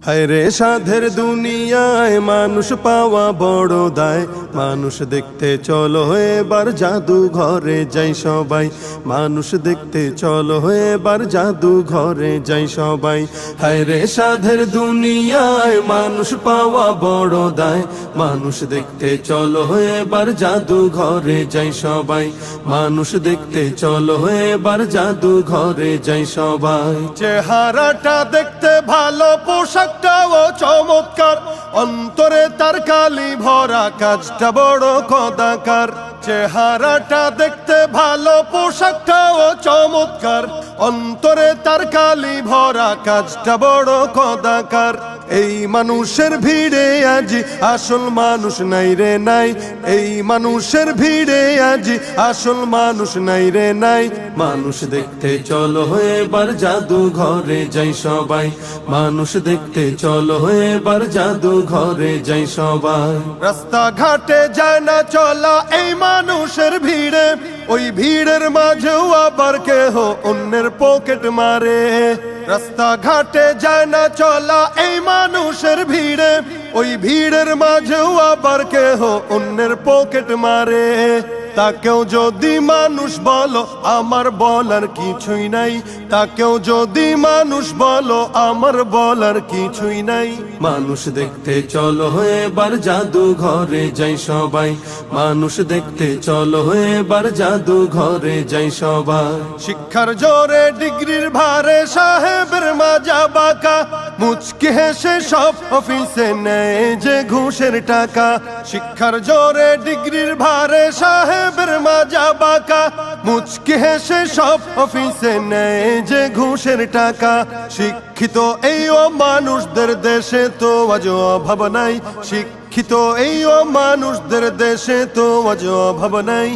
হায় রে সাধের দুনিয়ায় মানুষ পাওয়া বড় দায়। মানুষ দেখতে চলো এবার জাদু ঘরে যাই সবাই। মানুষ দেখতে চলো এবার জাদু ঘরে যাই সবাই। হায় রে সাধের দুনিয়ায় মানুষ পাওয়া বড় দায়। মানুষ দেখতে চলো এবার জাদু ঘরে যাই সবাই। মানুষ দেখতে চলো এবার জাদু ঘরে যাই সবাই। চেহারাটা দেখতে ভালো, পোশাকটাও চমৎকার, অন্তরে তার কালি ভরা, কাজটা বড় কদাকার। চেহারাটা দেখতে ভালো, পোশাকটাও চমৎকার, অন্তরে তার কালি ভরা, কাজটা বড় কদাকার। এই মানুষের ভিড়ে আজি আসল মানুষ নাই রে নাই। এই মানুষের ভিড়ে আজি আসল মানুষ নাই রে নাই। মানুষ দেখতে চলো এবার জাদু ঘরে যাই সবাই। মানুষ দেখতে চলো এবার জাদু ঘরে যাই সবাই। রাস্তা ঘাটে যায় না চলা এই মানুষের ভিড়ে, ওই ভিড়ের মাঝেও আবার কেহ অন্যের পকেট মারে। রাস্তা ঘাটে যায় না চলা এই মানুষের ভিড়ে, ওই ভিড়ের মাঝেও আবার কেহ অন্যের পকেট মারে। তাকেও যদি মানুষ বলো আমার বলার কিছুই নাই। তাকেও যদি মানুষ বলো আমার বলার কিছুই নাই। মানুষ দেখতে চলো এবার জাদু ঘরে যাই সবাই। মানুষ দেখতে চলো এবার জাদু ঘরে যাই সবাই। শিক্ষার জোরে ডিগ্রির ভারে সাহেবের মাজা বাঁকা, মুচকি হেসে সব অফিসে নেয় যে ঘুষের টাকা। শিক্ষার জোরে ডিগ্রির ভারে সাহেবের মাজা বাঁকা, মুচকি হেসে সব অফিসে নেয় যে ঘুষের টাকা। শিক্ষিত এই মানুষদের দেশে তো আজ অভাব নাই। শিক্ষিত এই মানুষদের দেশে তো আজ অভাব নাই।